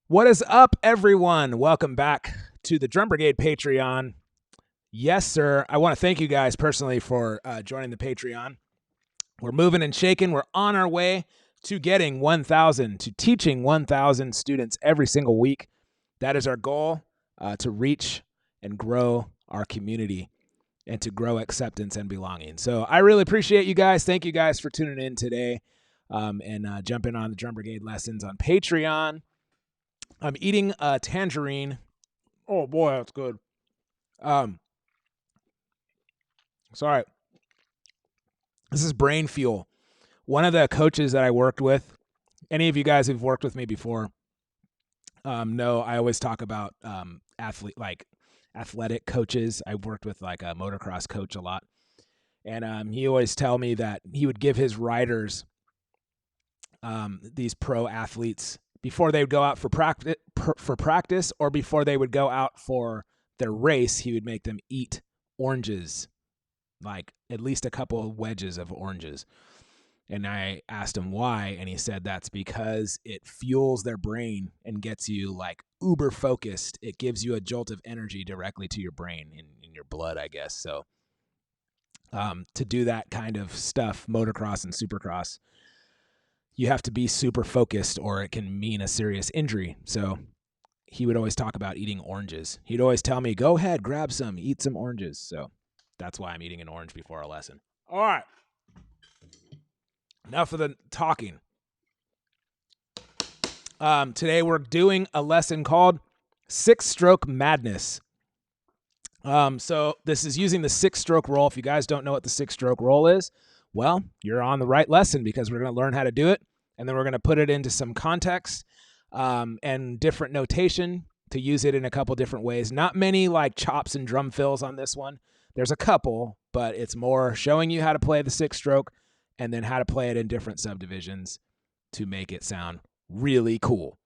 What is up, everyone? Welcome back to the Drum Brigade Patreon. Yes, sir. I want to thank you guys personally for joining the Patreon. We're moving and shaking. We're on our way to getting 1,000, to teaching 1,000 students every single week. That is our goal, to reach and grow our community and to grow acceptance and belonging. So I really appreciate you guys. Thank you guys for tuning in today and jumping on the Drum Brigade lessons on Patreon. I'm eating a tangerine. Oh boy, that's good. Sorry. This is Brain Fuel. One of the coaches that I worked with, any of you guys who've worked with me before, know I always talk about athletic coaches. I've worked with like a motocross coach a lot. And he always tell me that he would give his riders, these pro athletes, before they would go out for practice or before they would go out for their race, he would make them eat oranges, like at least a couple of wedges of oranges. And I asked him why, and he said that's because it fuels their brain and gets you like uber focused. It gives you a jolt of energy directly to your brain in your blood, I guess. So to do that kind of stuff, motocross and supercross, you have to be super focused or it can mean a serious injury. So he would always talk about eating oranges. He'd always tell me, go ahead, grab some, eat some oranges. So that's why I'm eating an orange before a lesson. All right. Enough of the talking. Today we're doing a lesson called Six-Stroke Madness. So this is using the six-stroke roll. If you guys don't know what the six-stroke roll is, well, you're on the right lesson because we're going to learn how to do it, and then we're going to put it into some context and different notation to use it in a couple different ways. Not many like chops and drum fills on this one. There's a couple, but it's more showing you how to play the six-stroke and then how to play it in different subdivisions to make it sound really cool.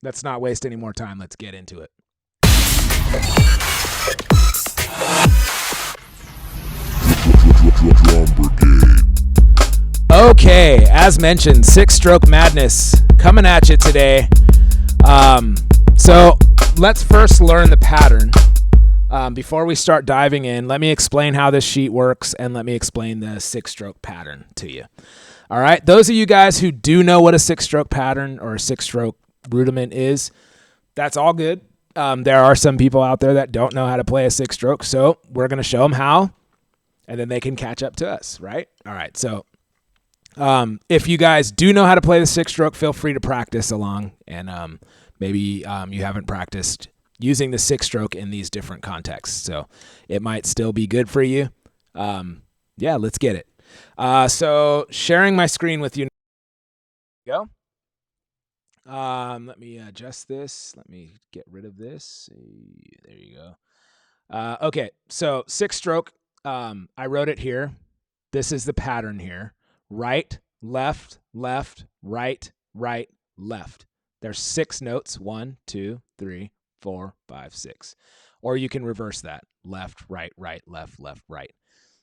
Let's not waste any more time. Let's get into it. Drum Brigade. Okay, as mentioned, six-stroke madness coming at you today. So let's first learn the pattern. Before we start diving in, let me explain how this sheet works and let me explain the six-stroke pattern to you. All right, those of you guys who do know what a six-stroke pattern or a six-stroke rudiment is, that's all good. There are some people out there that don't know how to play a six-stroke, so we're going to show them how, and then they can catch up to us, right? All right, so if you guys do know how to play the six-stroke, feel free to practice along, and maybe you haven't practiced using the six-stroke in these different contexts, so it might still be good for you. Yeah, let's get it. So sharing my screen with you. Go. Let me adjust this. Let me get rid of this. There you go. Okay, so six-stroke. I wrote it here. This is the pattern here. Right, left, left, right, right, left. There's 6 notes. 1, 2, 3, 4, 5, 6. Or you can reverse that. Left, right, right, left, left, right.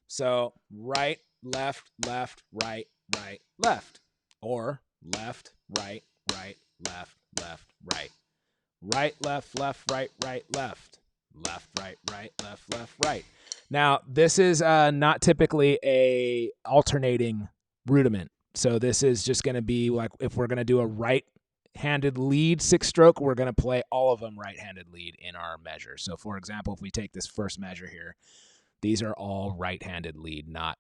So right, left, left, right, right, left. Or left, right, right, left, left, right. Right, left, left, right, right, left. Left, right, right, left, left, right. Now, this is not typically a alternating rudiment. So this is just going to be like if we're going to do a right-handed lead six-stroke, we're going to play all of them right-handed lead in our measure. So for example, if we take this first measure here, these are all right-handed lead, not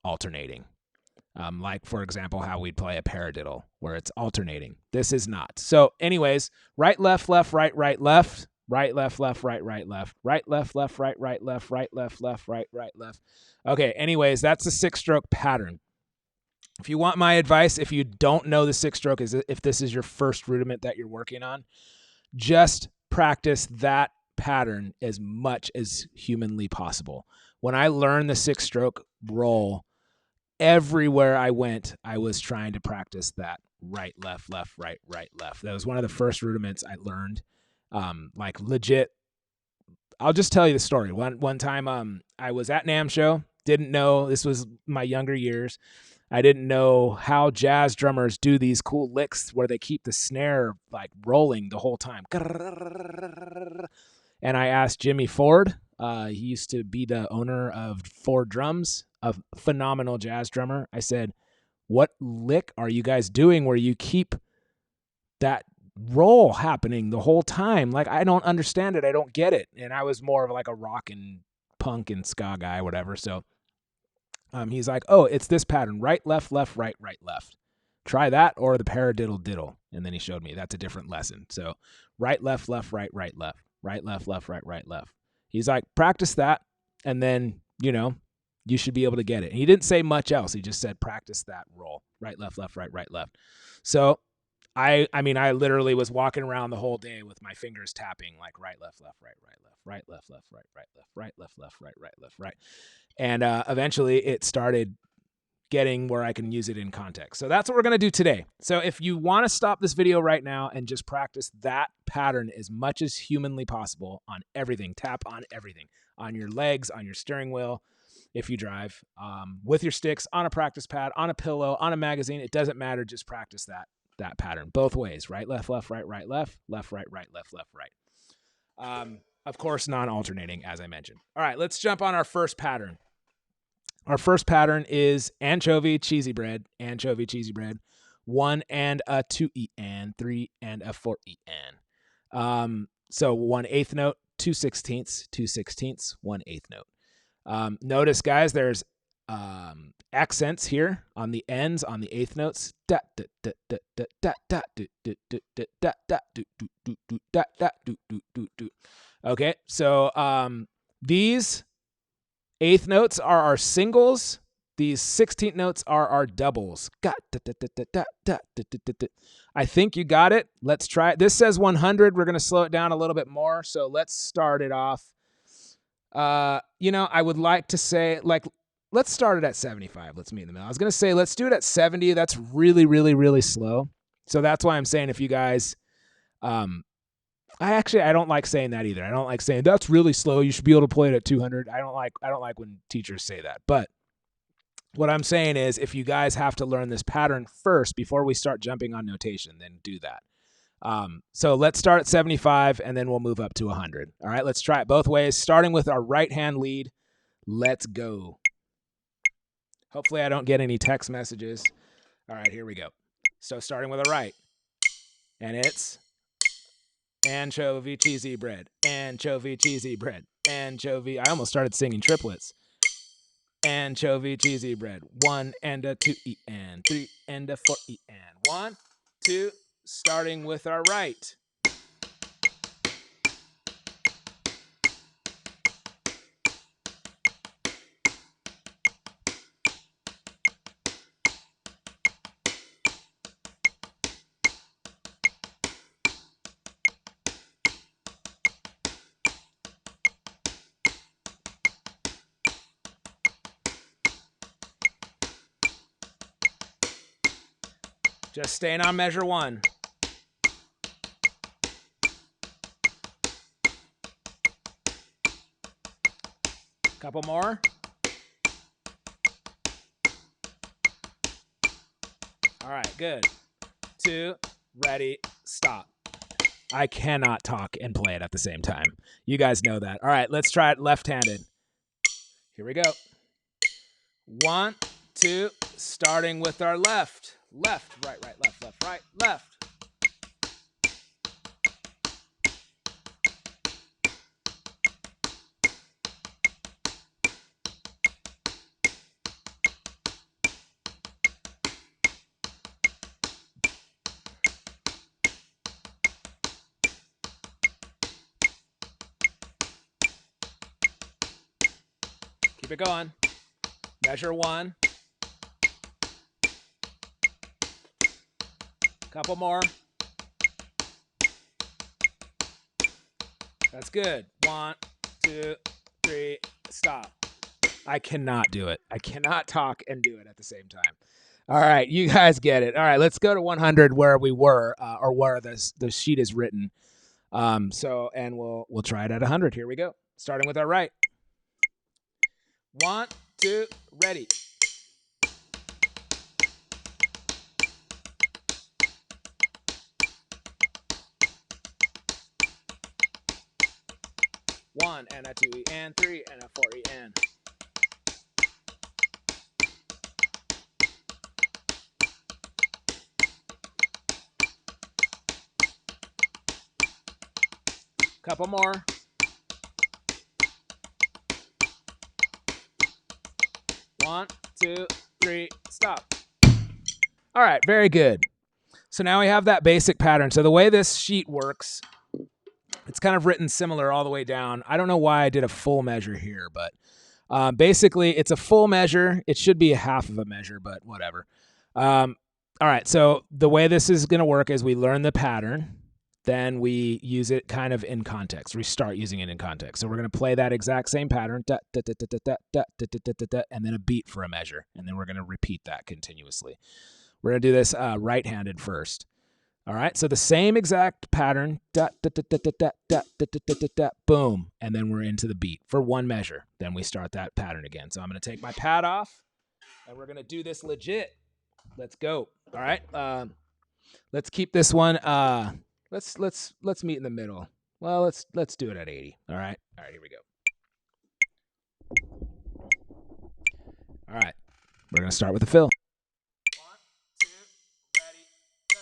alternating. Like, for example, how we'd play a paradiddle where it's alternating. This is not. So anyways, right, left, left, right, right, left. Right, left, left, right, right, left. Right, left, left, right, right, left. Right, left, left, right, right, left. Okay, anyways, that's the six-stroke pattern. If you want my advice, if you don't know the six-stroke, if this is your first rudiment that you're working on, just practice that pattern as much as humanly possible. When I learned the six-stroke roll, everywhere I went, I was trying to practice that right, left, left, right, right, left. That was one of the first rudiments I learned. Like legit, I'll just tell you the story. One time, I was at NAMM show, didn't know, this was my younger years. I didn't know how jazz drummers do these cool licks where they keep the snare like rolling the whole time. And I asked Jimmy Ford. He used to be the owner of Ford Drums, a phenomenal jazz drummer. I said, what lick are you guys doing where you keep that roll happening the whole time? Like, I don't understand it. I don't get it. And I was more of like a rock and punk and ska guy, whatever. So he's like, oh, it's this pattern: right, left, right, left. Try that or the paradiddle diddle. And then he showed me that's a different lesson. So right, left, right, left, right, left, right, left. He's like, practice that, and then, you should be able to get it. And he didn't say much else. He just said, practice that roll: right, left, right, left. So I literally was walking around the whole day with my fingers tapping like right, left, right, left, right, left, right, left, right, left, right, left, right. And eventually it started getting where I can use it in context. So that's what we're going to do today. So if you want to stop this video right now and just practice that pattern as much as humanly possible on everything, tap on everything, on your legs, on your steering wheel, if you drive, with your sticks, on a practice pad, on a pillow, on a magazine, it doesn't matter. Just practice that pattern both ways: right, left, right, left, right, left, right. Of course, non-alternating, as I mentioned. All right, let's jump on our first pattern. Our first pattern is anchovy cheesy bread, 1 and a 2 E-an, 3 and a 4 E-an. So 1/8 note, 2/16, 2/16, 1/8 note. Notice, guys, there's accents here on the ends, on the eighth notes. Okay, so these eighth notes are our singles. These 16th notes are our doubles. I think you got it. Let's try it. This says 100. We're going to slow it down a little bit more. So let's start it off. I would like to say, let's start it at 75. Let's meet in the middle. I was going to say, let's do it at 70. That's really, really, really slow. So that's why I'm saying, if you guys, I don't like saying that either. I don't like saying that's really slow, you should be able to play it at 200. I don't like when teachers say that. But what I'm saying is, if you guys have to learn this pattern first before we start jumping on notation, then do that. So let's start at 75 and then we'll move up to 100. All right, let's try it both ways, starting with our right hand lead. Let's go. Hopefully I don't get any text messages. All right, here we go. So starting with a right, and it's anchovy cheesy bread, anchovy cheesy bread, anchovy. I almost started singing triplets. Anchovy cheesy bread, 1 and a 2 E-an, 3 and a 4 E-an. 1, 2, starting with our right. Just staying on measure 1. Couple more. All right, good. 2, ready, stop. I cannot talk and play it at the same time. You guys know that. All right, let's try it left-handed. Here we go. 1, 2, starting with our left. Left, right, left, left. Keep it going. Measure 1. Couple more. That's good. 1, 2, 3, stop. I cannot do it. I cannot talk and do it at the same time. All right, you guys get it. All right, let's go to 100 where we were, or where the sheet is written. And we'll try it at 100. Here we go. Starting with our right. 1, 2, ready. 1 and a 2 E and 3 and a 4 E and. Couple more. One, two, three, stop. All right, very good. So now we have that basic pattern. So the way this sheet works, it's kind of written similar all the way down. I don't know why I did a full measure here, but basically it's a full measure. It should be a half of a measure, but whatever. All right, so the way this is going to work is we learn the pattern. Then we use it kind of in context. We start using it in context. So we're going to play that exact same pattern, and then a beat for a measure. And then we're going to repeat that continuously. We're going to do this right-handed first. All right, so the same exact pattern, boom, and then we're into the beat for one measure. Then we start that pattern again. So I'm going to take my pad off, and we're going to do this legit. Let's go. All right, let's keep this one. Let's meet in the middle. Well, let's do it at 80. All right, here we go. All right, we're gonna start with the fill. 1, 2, ready, go.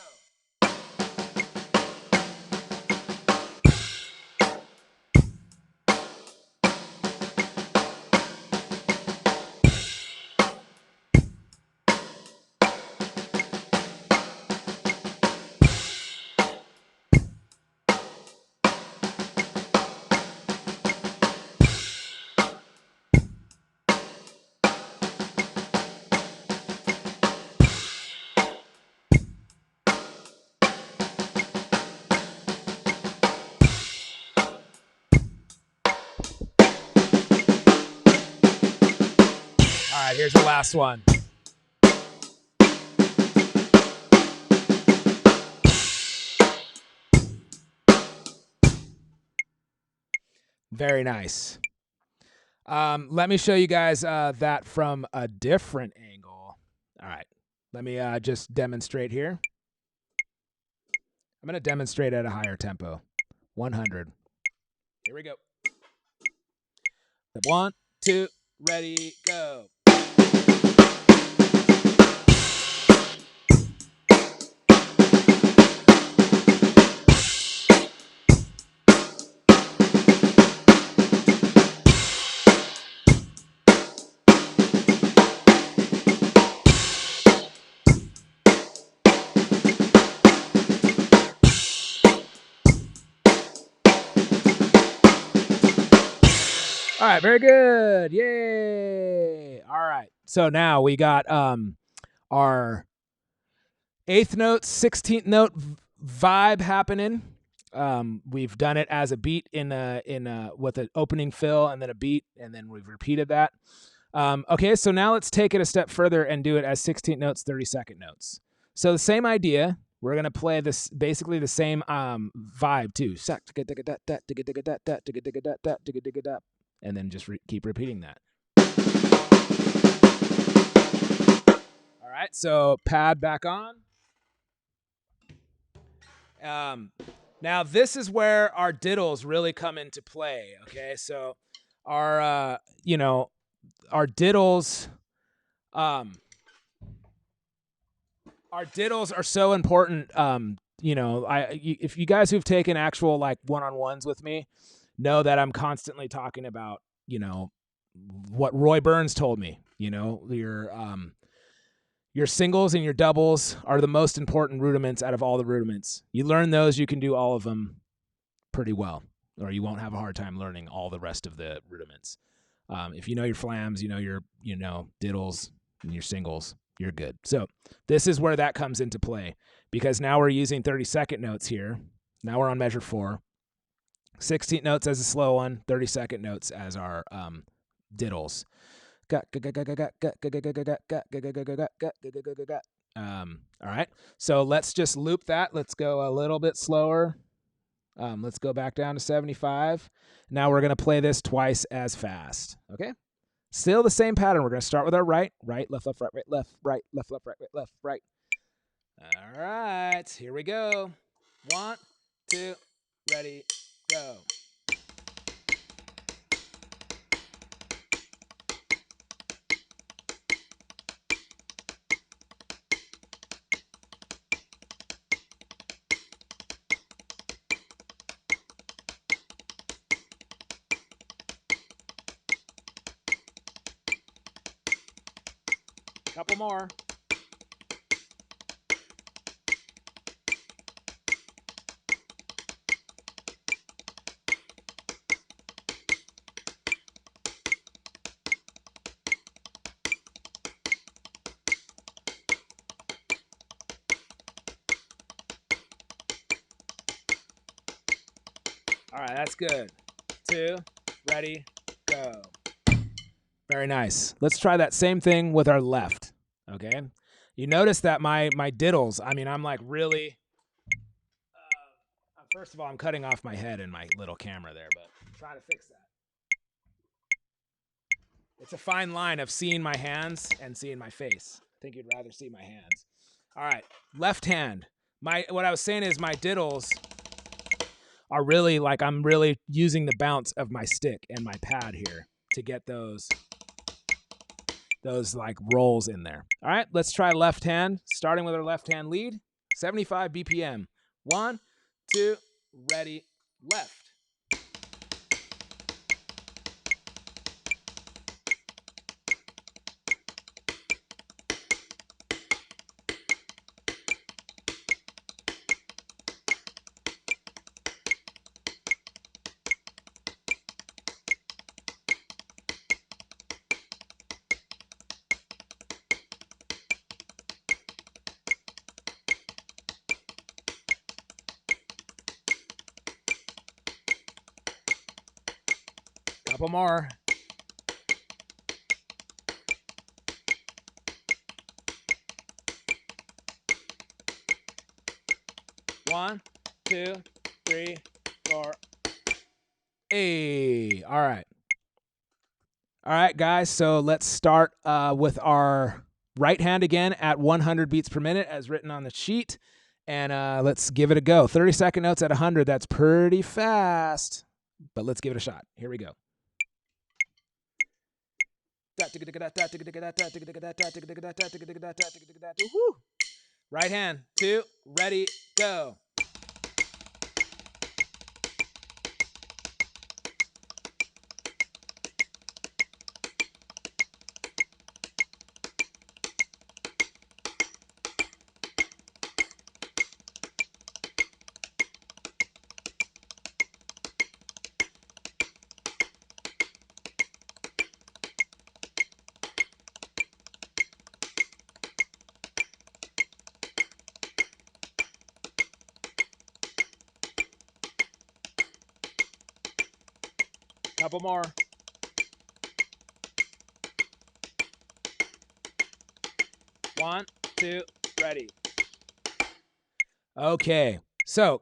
All right, here's the last one. Very nice. Let me show you guys that from a different angle. All right, let me just demonstrate here. I'm going to demonstrate at a higher tempo, 100. Here we go. 1, 2, ready, go. All right, very good. Yay. All right. So now we got our 8th note, 16th note vibe happening. We've done it as a beat in with an opening fill and then a beat, and then we've repeated that. Okay, so now let's take it a step further and do it as 16th notes, 32nd notes. So the same idea. We're going to play this basically the same vibe too. And then just keep repeating that. All right, so pad back on. Now this is where our diddles really come into play. Okay, so our our diddles, our diddles are so important. If you guys who've taken actual like one-on-ones with me know that I'm constantly talking about, what Roy Burns told me, your singles and your doubles are the most important rudiments out of all the rudiments. You learn those, you can do all of them pretty well, or you won't have a hard time learning all the rest of the rudiments. If you know your flams, you know your diddles and your singles, you're good. So this is where that comes into play, because now we're using 32nd notes here. Now we're on measure 4. 16th notes as a slow one, 32nd notes as our diddles. All right, so let's just loop that. Let's go a little bit slower. Let's go back down to 75. Now we're going to play this twice as fast. Okay, still the same pattern. We're going to start with our right, left, left, right, left, right, left, right, left, right. All right, here we go. 1, 2, ready, go. Couple more. All right, that's good. 2, ready, go. Very nice. Let's try that same thing with our left. Okay. You notice that my diddles, I mean, I'm like really, first of all, I'm cutting off my head in my little camera there, but I'm trying to fix that. It's a fine line of seeing my hands and seeing my face. I think you'd rather see my hands. All right, left hand. What I was saying is my diddles are really like I'm really using the bounce of my stick and my pad here to get those like rolls in there. All right, let's try left hand, starting with our left hand lead, 75 BPM. 1, 2, ready, left. Couple more. One, 2, 3, 4. Hey, all right. All right, guys, so let's start with our right hand again at 100 beats per minute as written on the sheet. And let's give it a go. 30-second notes at 100, that's pretty fast. But let's give it a shot. Here we go. Right hand, 2, ready, go. Couple more. One, 2, ready. Okay, so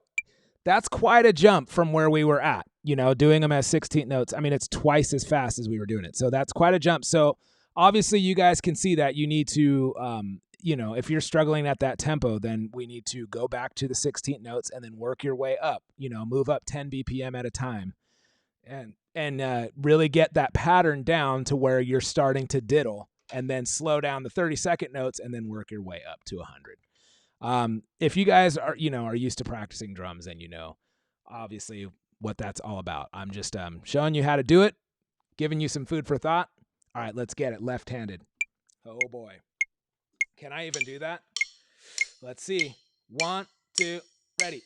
that's quite a jump from where we were at, doing them as 16th notes. I mean, it's twice as fast as we were doing it. So that's quite a jump. So obviously you guys can see that you need to, if you're struggling at that tempo, then we need to go back to the 16th notes and then work your way up, move up 10 BPM at a time and really get that pattern down to where you're starting to diddle and then slow down the 30-second notes and then work your way up to 100. If you guys are used to practicing drums, then obviously what that's all about. I'm just showing you how to do it, giving you some food for thought. All right, let's get it. Left-handed. Oh boy. Can I even do that? Let's see. 1, 2, ready.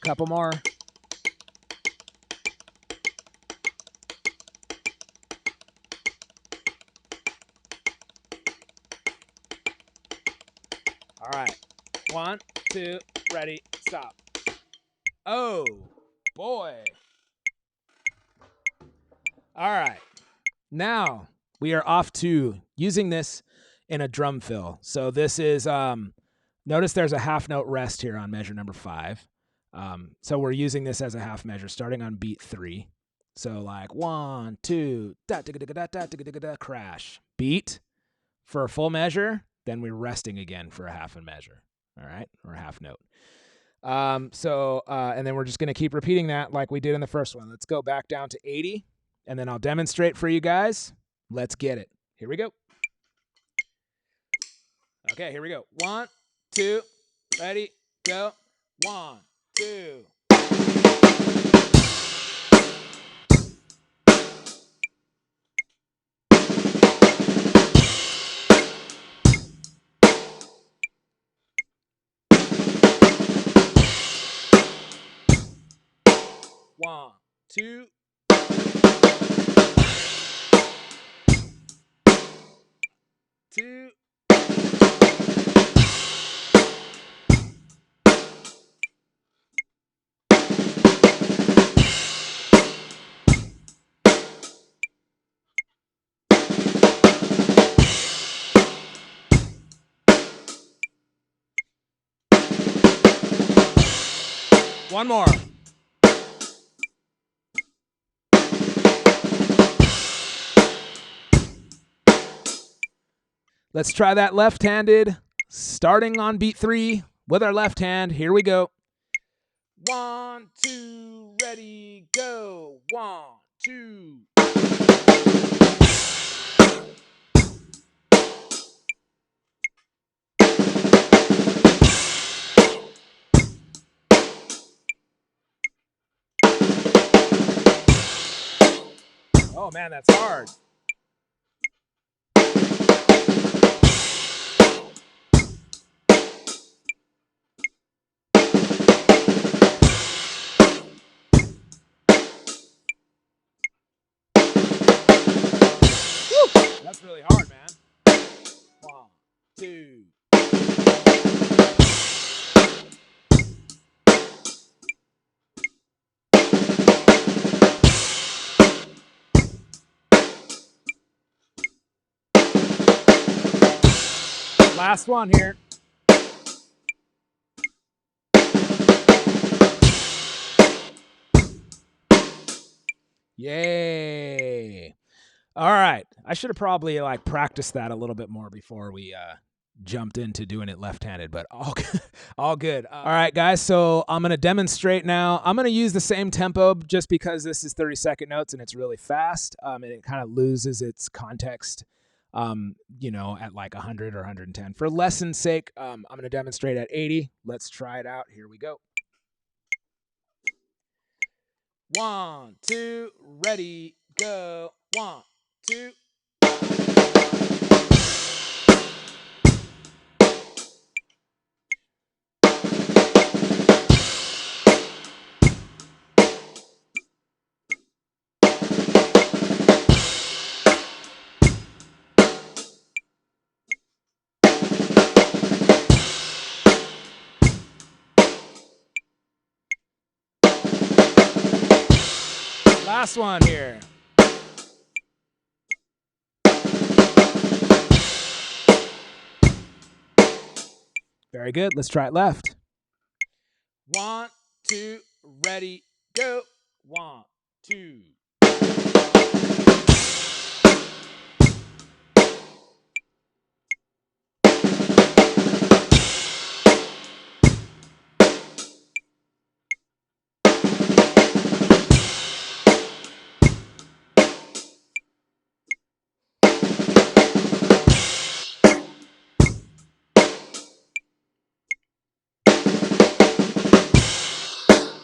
Couple more. All right. 1, 2, ready, stop. Oh, boy. All right. Now we are off to using this in a drum fill. So this is, notice there's a half note rest here on measure number 5. So we're using this as a half measure starting on beat 3. So like 1, 2, da da da da da da da da crash. Beat for a full measure, then we're resting again for a half a measure. all right, or a half note. And then we're just going to keep repeating that like we did in the first one. Let's go back down to 80, and then I'll demonstrate for you guys. Let's get it. Here we go. Okay, here we go. 1, 2, ready, go. 1, 2. One, two. Two. One more. Let's try that left-handed, starting on beat 3 with our left hand. Here we go. 1, 2, ready, go. 1, 2. Oh man, that's hard. Woo! That's really hard, man. 1, 2. Last one here. Yay. All right. I should have probably like practiced that a little bit more before we jumped into doing it left-handed, but all good. All right, guys. So I'm going to demonstrate now. I'm going to use the same tempo just because this is 30-second notes and it's really fast, and it kind of loses its context, at like 100 or 110. For lesson's sake, I'm going to demonstrate at 80. Let's try it out. Here we go. 1, 2, ready, go. 1, 2. Last one here. Very good. Let's try it left. 1, 2, ready, go. 1, 2.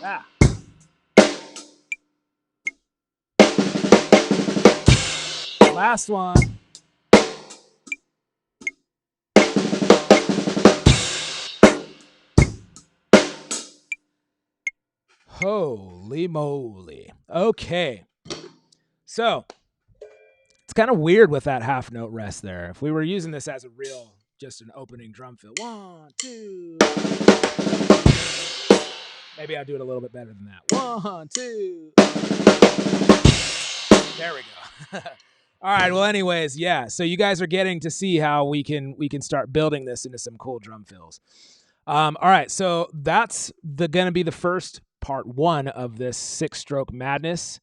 Ah. Last one. Holy moly. Okay. So it's kind of weird with that half note rest there. If we were using this as a real, just an opening drum fill. 1, 2. Maybe I'll do it a little bit better than that. 1, 2. There we go. All right. Well, anyways, yeah. So you guys are getting to see how we can start building this into some cool drum fills. All right. So that's going to be the first part 1 of this 6-stroke madness.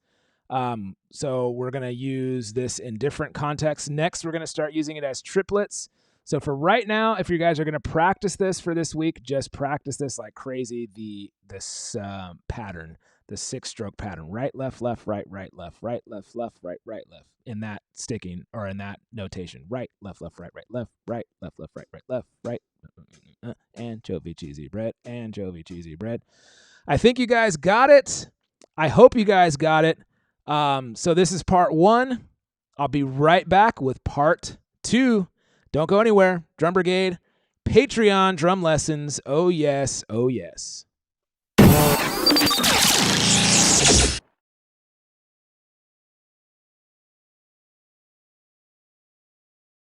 So we're going to use this in different contexts. Next, we're going to start using it as triplets. So for right now, if you guys are going to practice this for this week, just practice this like crazy. This pattern, the 6-stroke pattern: right, left, left, right, right, left, right, left, left, right, right, left. In that sticking or in that notation: right, left, left, right, right, left, right, left, left, right, right, left, right. Anchovy cheesy bread, anchovy cheesy bread. I think you guys got it. I hope you guys got it. So this is part 1. I'll be right back with part 2. Don't go anywhere. Drum Brigade, Patreon drum lessons. Oh, yes. Oh, yes.